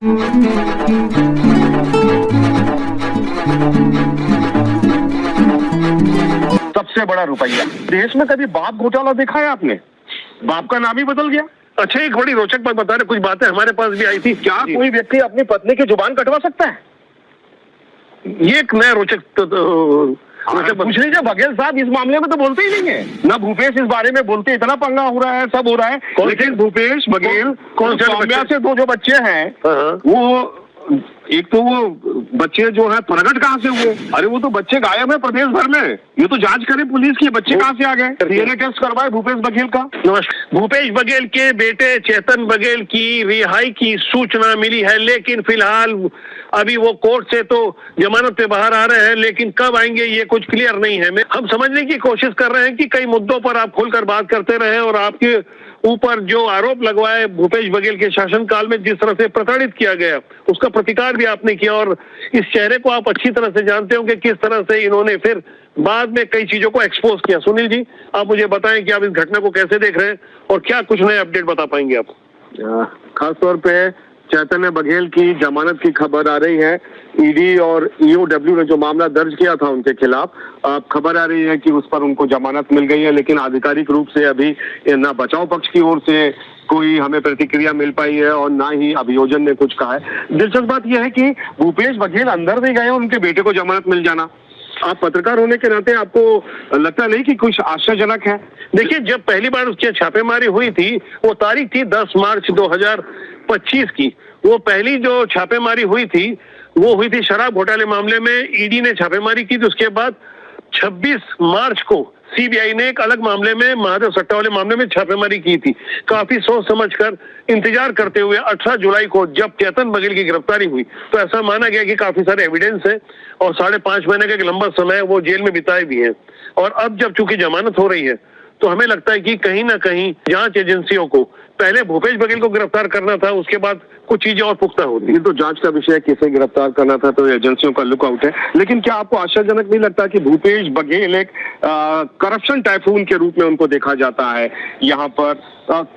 सबसे बड़ा रुपया देश में कभी बाप घोटाला देखा है आपने? बाप का नाम ही बदल गया। अच्छा, एक बड़ी रोचक बात बता रहे, कुछ बातें हमारे पास भी आई थी। क्या कोई व्यक्ति अपनी पत्नी की जुबान कटवा सकता है? ये एक नया रोचक पूछ लीजिए, बघेल साहब इस मामले में तो बोलते ही नहीं है ना। भूपेश इस बारे में बोलते, इतना पंगा हो रहा है, सब हो रहा है, लेकिन भूपेश बघेल कौन से सौम्या से दो जो बच्चे हैं, वो एक तो वो बच्चे जो है प्रकट कहाँ से हुए? अरे वो तो बच्चे गायब है प्रदेश भर में। ये तो जांच करे पुलिस की, बच्चे कहाँ से आ गए? डीएनए टेस्ट करवाए भूपेश बघेल का। भूपेश बघेल के बेटे चेतन बघेल की रिहाई की सूचना मिली है, लेकिन फिलहाल अभी वो कोर्ट से तो जमानत पे बाहर आ रहे हैं, लेकिन कब आएंगे ये कुछ क्लियर नहीं है। हम समझने की कोशिश कर रहे हैं कि कई मुद्दों पर आप खुलकर बात करते रहे और आपके ऊपर जो आरोप लगवाए भूपेश बघेल के शासनकाल में जिस तरह से प्रताड़ित किया गया, उसका प्रतिकार भी आपने किया और इस चेहरे को आप अच्छी तरह से जानते हो कि किस तरह से इन्होंने फिर बाद में कई चीजों को एक्सपोज किया। सुनील जी, आप मुझे बताएं कि आप इस घटना को कैसे देख रहे हैं और क्या कुछ नए अपडेट बता पाएंगे आप? खासतौर पे चैतन्य बघेल की जमानत की खबर आ रही है। ईडी और ईओडब्ल्यू ने जो मामला दर्ज किया था उनके खिलाफ, अब खबर आ रही है कि उस पर उनको जमानत मिल गई है, लेकिन आधिकारिक रूप से अभी ना बचाव पक्ष की ओर से कोई हमें प्रतिक्रिया मिल पाई है और ना ही अभियोजन ने कुछ कहा है। दिलचस्प बात यह है कि भूपेश बघेल अंदर नहीं गए, उनके बेटे को जमानत मिल जाना, आप पत्रकार होने के नाते आपको लगता नहीं कि कुछ आश्चर्यजनक है? देखिए, जब पहली बार उसकी छापेमारी हुई थी, वो तारीख थी 10 मार्च 2025 की। वो पहली जो छापेमारी हुई थी वो हुई थी शराब घोटाले मामले में, ईडी ने छापेमारी की थी। उसके बाद 26 मार्च को सीबीआई ने एक अलग मामले में, महादेव सट्टा वाले मामले में छापेमारी की थी। काफी सोच समझकर इंतजार करते हुए 18 जुलाई को जब चेतन बघेल की गिरफ्तारी हुई तो ऐसा माना गया कि काफी सारे एविडेंस है और 5.5 महीने का एक लंबा समय वो जेल में बिताए भी हैं। और अब जब चूंकि जमानत हो रही है तो हमें लगता है कि कहीं ना कहीं जांच एजेंसियों को पहले भूपेश बघेल को गिरफ्तार करना था, उसके बाद कुछ चीजें और पुख्ता होती। ये तो जांच का विषय है, किसे गिरफ्तार करना था तो एजेंसियों का लुकआउट है। लेकिन क्या आपको आश्चर्यजनक नहीं लगता कि भूपेश बघेल एक करप्शन टाइफून के रूप में उनको देखा जाता है? यहाँ पर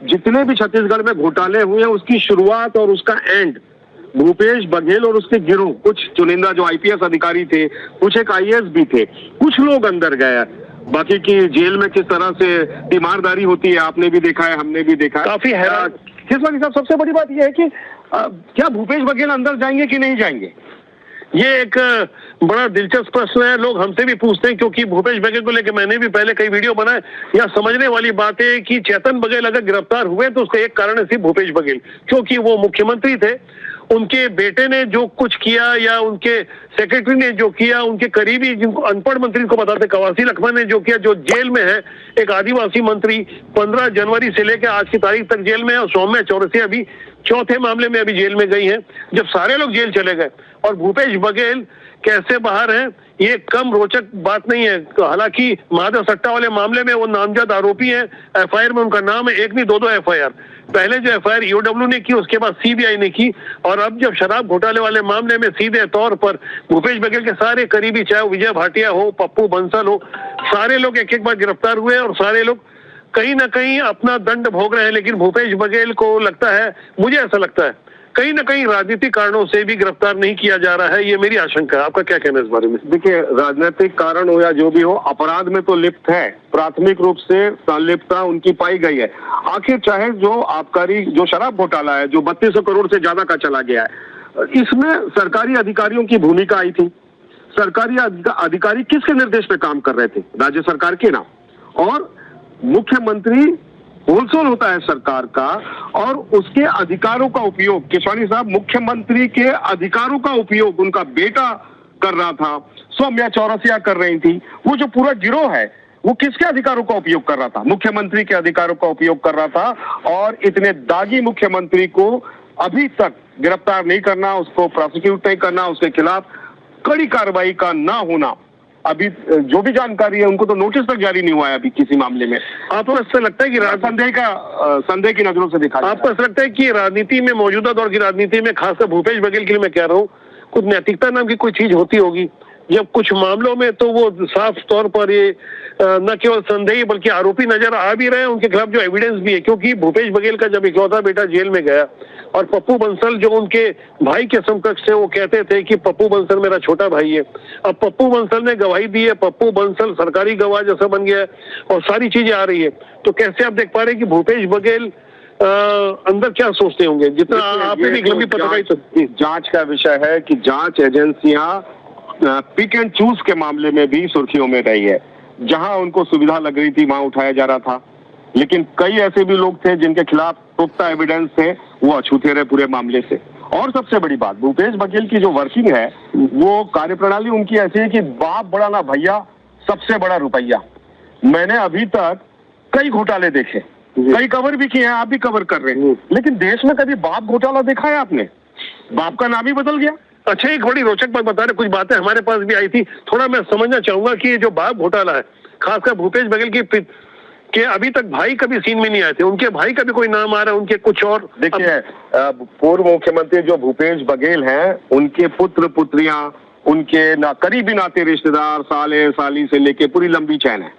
जितने भी छत्तीसगढ़ में घोटाले हुए हैं उसकी शुरुआत और उसका एंड भूपेश बघेल और उसके गिरोह, कुछ चुनिंदा जो आईपीएस अधिकारी थे, कुछ एक आईएएस भी थे, कुछ लोग अंदर गए। बाकी की जेल में किस तरह से तीमारदारी होती है आपने भी देखा है, हमने भी देखा है। काफी हैरान। खिसवानी साहब, सबसे बड़ी बात यह है कि क्या भूपेश बघेल अंदर जाएंगे कि नहीं जाएंगे? ये एक बड़ा दिलचस्प प्रश्न है, लोग हमसे भी पूछते हैं, क्योंकि भूपेश बघेल को लेकर मैंने भी पहले कई वीडियो बनाए। यहाँ समझने वाली बात है कि चेतन बघेल अगर गिरफ्तार हुए तो उसका एक कारण है सिर्फ भूपेश बघेल, क्योंकि वो मुख्यमंत्री थे। उनके बेटे ने जो कुछ किया या उनके सेक्रेटरी ने जो किया, उनके करीबी जिनको अनपढ़ मंत्री को बताते कवासी लखमा ने जो किया, जो जेल में है, एक आदिवासी मंत्री 15 जनवरी से लेकर आज की तारीख तक जेल में है और सौम्या चौरसिया अभी चौथे मामले में अभी जेल में गई है। जब सारे लोग जेल चले गए और भूपेश बघेल कैसे बाहर हैं, ये कम रोचक बात नहीं है। हालांकि महादेव सट्टा वाले मामले में वो नामजद आरोपी हैं, एफआईआर में उनका नाम है, एक नहीं दो एफआईआर। पहले जो एफआईआर ईओडब्ल्यू ने की, उसके बाद सीबीआई ने की, और अब जब शराब घोटाले वाले मामले में सीधे तौर पर भूपेश बघेल के सारे करीबी, चाहे विजय भाटिया हो, पप्पू बंसल हो, सारे लोग एक एक बार गिरफ्तार हुए और सारे लोग कहीं ना कहीं अपना दंड भोग रहे हैं। लेकिन भूपेश बघेल को लगता है, मुझे ऐसा लगता है, कहीं ना कहीं राजनीतिक कारणों से भी गिरफ्तार नहीं किया जा रहा है। ये मेरी आशंका है। आपका क्या कहना है इस बारे में? देखिए, राजनीतिक कारण हो या जो भी हो, अपराध में तो लिप्त है, प्राथमिक रूप से संलिप्तता उनकी पाई गई है। आखिर चाहे जो आबकारी, जो शराब घोटाला है, जो 3200 करोड़ से ज्यादा का चला गया है, इसमें सरकारी अधिकारियों की भूमिका आई थी। सरकारी अधिकारी किसके निर्देश पे काम कर रहे थे? राज्य सरकार के ना। और मुख्यमंत्री होलसेल होता है सरकार का, और उसके अधिकारों का उपयोग, केशवानी साहब, मुख्यमंत्री के अधिकारों का उपयोग उनका बेटा कर रहा था, सौम्या चौरसिया कर रही थी। वो जो पूरा गिरोह है वो किसके अधिकारों का उपयोग कर रहा था? मुख्यमंत्री के अधिकारों का उपयोग कर रहा था। और इतने दागी मुख्यमंत्री को अभी तक गिरफ्तार नहीं करना, उसको प्रोसिक्यूट नहीं करना, उसके खिलाफ कड़ी कार्रवाई का ना होना, अभी जो भी जानकारी है उनको तो नोटिस तक जारी नहीं हुआ है अभी किसी मामले में। आपको ऐसा लगता है कि संदेह की नजरों से देखा, आपको ऐसा लगता है कि राजनीति में, मौजूदा दौर की राजनीति में, खासकर भूपेश बघेल के लिए मैं कह रहा हूँ, कुछ नैतिकता नाम की कोई चीज होती होगी? जब कुछ मामलों में तो वो साफ तौर पर ये न केवल संदेही बल्कि आरोपी नजर आ भी रहे हैं, उनके खिलाफ जो एविडेंस भी है। क्योंकि भूपेश बघेल का जब इकलौता बेटा जेल में गया और पप्पू बंसल जो उनके भाई के समकक्ष थे वो कहते थे कि पप्पू बंसल मेरा छोटा भाई है। अब पप्पू बंसल ने गवाही दी है, पप्पू बंसल सरकारी गवाह जैसा बन गया है और सारी चीजें आ रही है। तो कैसे आप देख पा रहे हैं कि भूपेश बघेल अंदर क्या सोचते होंगे? जितना आपने भी एक लंबी पत्रकारिता जांच का विषय है कि जांच एजेंसियां पिक एंड चूज के मामले में भी सुर्खियों में रही है। जहां उनको सुविधा लग रही थी वहां उठाया जा रहा था, लेकिन कई ऐसे भी लोग थे जिनके खिलाफ पुख्ता एविडेंस थे, वो अछूते रहे पूरे मामले से। और सबसे बड़ी बात, भूपेश बघेल की जो वर्किंग है वो कार्यप्रणाली उनकी ऐसी है कि बाप बड़ा ना भैया, सबसे बड़ा रुपया। मैंने अभी तक कई घोटाले देखे, कई कवर भी किए हैं, आप भी कवर कर रहे हैं, लेकिन देश में कभी बाप घोटाला देखा है आपने? बाप का नाम ही बदल गया। अच्छा, एक बड़ी रोचक बात बता रहे, कुछ बातें हमारे पास भी आई थी, थोड़ा मैं समझना चाहूंगा कि ये जो बाप घोटाला है, खासकर भूपेश बघेल की के अभी तक भाई कभी सीन में नहीं आए थे, उनके भाई का भी कोई नाम आ रहा है, उनके कुछ और। देखिए, पूर्व मुख्यमंत्री जो भूपेश बघेल हैं, उनके पुत्र पुत्रियां, उनके करीबी नाते रिश्तेदार, साले साली से लेके पूरी लंबी चैन है।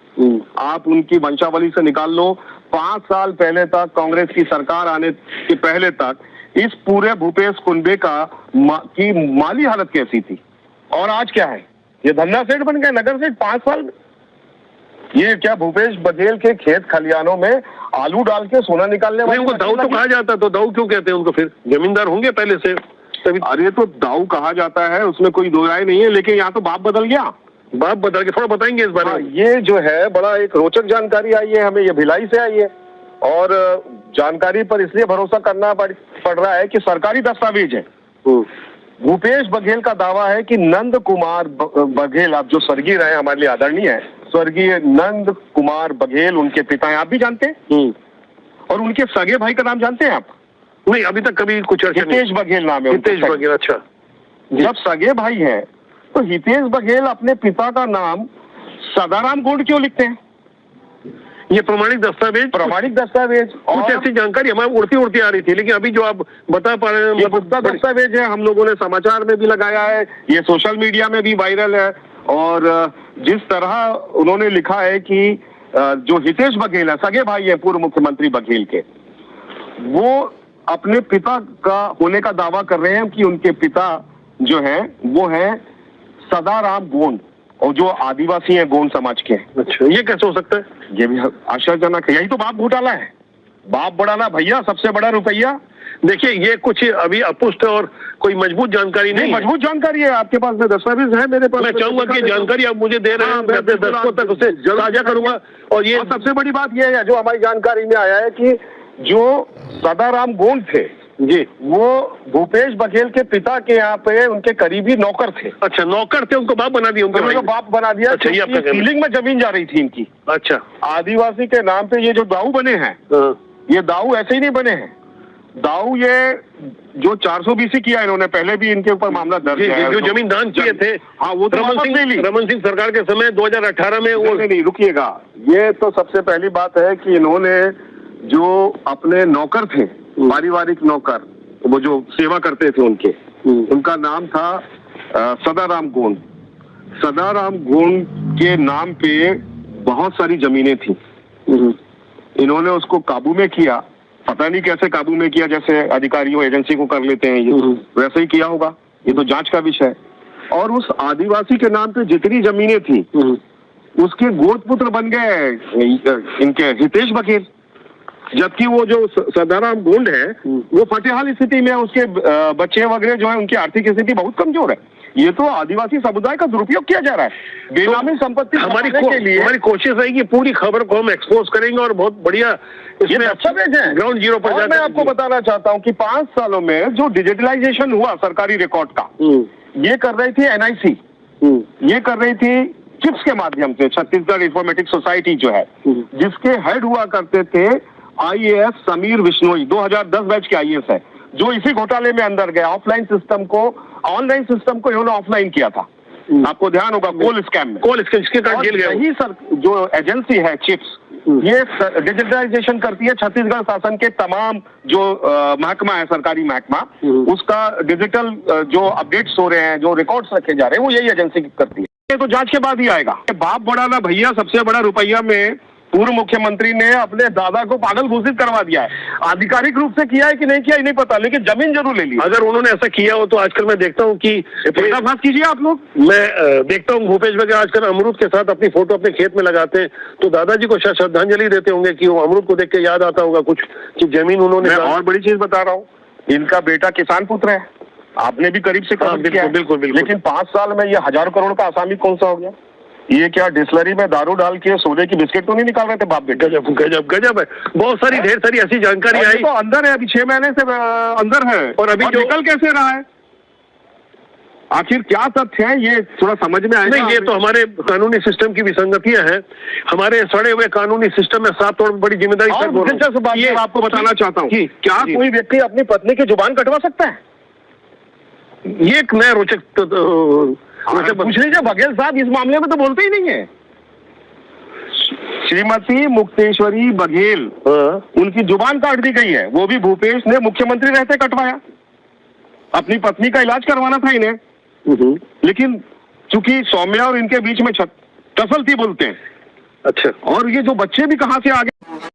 आप उनकी वंशावली से निकाल लो, 5 साल पहले तक, कांग्रेस की सरकार आने के पहले तक, इस पूरे भूपेश कुनबे की माली हालत कैसी थी और आज क्या है? ये धन्ना सेठ बन गए, नगर सेठ 5 साल में। ये क्या भूपेश बघेल के खेत खलियानों में आलू डाल के सोना निकालने वाले? उनको दाऊ तो कहा जाता, तो दाऊ क्यों कहते हैं उनको? फिर जमींदार होंगे पहले से तभी। अरे तो दाऊ कहा जाता है, उसमें कोई दो राय नहीं है, लेकिन यहाँ तो बाप बदल गया। बाप बदल के, थोड़ा बताएंगे इस बारे में? ये जो है बड़ा एक रोचक जानकारी आई है हमें, ये भिलाई से आई है और जानकारी पर इसलिए भरोसा करना पड़ रहा है कि सरकारी दस्तावेज है। भूपेश बघेल का दावा है कि नंद कुमार बघेल, आप जो स्वर्गीय रहे हमारे लिए आदरणीय है, स्वर्गीय नंद कुमार बघेल उनके पिता हैं, आप भी जानते हैं? और उनके सगे भाई का नाम जानते हैं आप? नहीं, अभी तक कभी कुछ हितेश बघेल नाम है। हितेश बघेल, अच्छा। जब सगे भाई हैं तो हितेश बघेल अपने पिता का नाम सदाराम गोंड क्यों लिखते हैं? ये प्रमाणिक दस्तावेज, और ऐसी जानकारी हमारी उड़ती आ रही थी, लेकिन अभी जो आप बता पा रहे हैं, ये पुख्ता दस्तावेज है, हम लोगों ने समाचार में भी लगाया है, ये सोशल मीडिया में भी वायरल है। और जिस तरह उन्होंने लिखा है कि जो हितेश बघेल है, सगे भाई है पूर्व मुख्यमंत्री बघेल के, वो अपने पिता का होने का दावा कर रहे हैं कि उनके पिता जो है वो है सदाराम गोंड, और जो आदिवासी हैं गोंड समाज के। अच्छा, ये कैसे हो सकता है? ये भी आश्चर्यजनक है। यही तो बाप घोटाला है, बाप बड़ा ना भैया, सबसे बड़ा रुपया। देखिए, ये कुछ अभी अपुष्ट और कोई मजबूत जानकारी नहीं, मजबूत जानकारी है। आपके पास में दस्तावेज है, मेरे पास। मैं चाहूंगा कि जानकारी आप मुझे दे रहे हैं, मैं अपने दर्शकों तक उसे साझा करूंगा। और ये सबसे बड़ी बात ये है जो हमारी जानकारी में आया है कि जो सदाराम गोंड थे जी, वो भूपेश बघेल के पिता के यहाँ पे उनके करीबी नौकर थे। अच्छा, नौकर थे, उनको बाप बना दिया, उनको बाप बना दिया। अच्छा, ये आपका फीलिंग में जमीन जा रही थी इनकी। अच्छा, आदिवासी के नाम पे ये जो दाऊ बने हैं, ये दाऊ ऐसे ही नहीं बने हैं। दाऊ ये जो 400 BC किया इन्होंने, पहले भी इनके ऊपर मामला दर्ज है। जो जमीन दान किए थे, हाँ, वो तो रमन सिंह सरकार के समय 2018 में वो नहीं, रुकिएगा। ये तो सबसे पहली बात है कि इन्होंने जो अपने नौकर थे, पारिवारिक नौकर, वो जो सेवा करते थे उनके, उनका नाम था सदाराम गोंड। सदाराम गोंड के नाम पे बहुत सारी जमीनें थी। इन्होंने उसको काबू में किया, पता नहीं कैसे काबू में किया, जैसे अधिकारियों एजेंसी को कर लेते हैं, ये वैसे ही किया होगा, ये तो जांच का विषय। और उस आदिवासी के नाम पे जितनी जमीनें थी उसके गोद पुत्र बन गए इनके हितेश बघेल, जबकि वो जो सदाराम गोंड है वो फटेहाल स्थिति में है, उसके बच्चे वगैरह जो है उनकी आर्थिक स्थिति बहुत कमजोर है। ये तो आदिवासी समुदाय का दुरुपयोग किया जा रहा है बेनामी संपत्ति हमारी कोशिश रहेगी, पूरी खबर को हम एक्सपोज करेंगे और बहुत बढ़िया इसमें दस्तावेज है ग्राउंड जीरो पर। मैं आपको बताना चाहता हूँ कि 5 सालों में जो डिजिटलाइजेशन हुआ सरकारी रिकॉर्ड का, ये कर रही थी NIC, ये कर रही थी चिप्स के माध्यम से, छत्तीसगढ़ इंफॉर्मेटिक सोसाइटी जो है, जिसके हेड हुआ करते थे IAS समीर विश्नोई, 2010 बैच के IAS है, जो इसी घोटाले में अंदर गया। ऑफलाइन सिस्टम को ऑनलाइन सिस्टम को इन्होंने ऑफलाइन किया था, आपको ध्यान होगा, कोल स्कैम में। इसके कारण जेल गया। यही सर जो एजेंसी है चिप्स, ये डिजिटलाइजेशन करती है छत्तीसगढ़ शासन के तमाम जो महकमा है, सरकारी महकमा, उसका डिजिटल जो अपडेट्स हो रहे हैं, जो रिकॉर्ड्स रखे जा रहे हैं, वो यही एजेंसी करती है। ये तो जांच के बाद ही आएगा। बाप बड़ा ना भैया, सबसे बड़ा रुपया में पूर्व मुख्यमंत्री ने अपने दादा को पागल घोषित करवा दिया है। आधिकारिक रूप से किया है कि नहीं किया ये नहीं पता, लेकिन जमीन जरूर ले ली। अगर उन्होंने ऐसा किया हो तो आजकल मैं देखता हूँ कि पर्दाफाश कीजिए आप लोग। मैं देखता हूँ भूपेश बघेल आजकल अमरूद के साथ अपनी फोटो अपने खेत में लगाते हैं, तो दादाजी को शायद श्रद्धांजलि देते होंगे कि वो अमरूद को देख के याद आता होगा कुछ कि जमीन उन्होंने। मैं और बड़ी चीज बता रहा हूँ, इनका बेटा किसान पुत्र है, आपने भी करीब से कवर किया है। बिल्कुल। लेकिन 5 साल में ये 1000 करोड़ का आसामी कौन सा हो गया? ये क्या डिस्लरी में दारू डाल के सोने की बिस्किट तो नहीं निकाल रहे थे बाप बेटे? गजब है। बहुत सारी ढेर सारी ऐसी जानकारी आई। तो अंदर है, अभी 6 महीने से अंदर है, और अभी जो निकल कैसे रहा है? आखिर क्या तथ्य है ये थोड़ा समझ में आएगा। नहीं, ये तो हमारे कानूनी सिस्टम की विसंगतियां हैं। हमारे सड़े हुए कानूनी सिस्टम में साफ तौर पर बड़ी जिम्मेदारी से बोल रहा हूं। ये आपको बताना चाहता हूँ, क्या जी। कोई व्यक्ति अपनी पत्नी की जुबान कटवा सकता है? ये एक नया रोचक पूछ लीजिए बघेल साहब, इस मामले में तो बोलते ही नहीं है। श्रीमती मुक्तेश्वरी बघेल, उनकी जुबान काट दी गई है, वो भी भूपेश ने मुख्यमंत्री रहते कटवाया। अपनी पत्नी का इलाज करवाना था इन्हें, लेकिन चूंकि सौम्या और इनके बीच में टसल थी बोलते हैं। अच्छा, और ये जो बच्चे भी कहां से आ गए।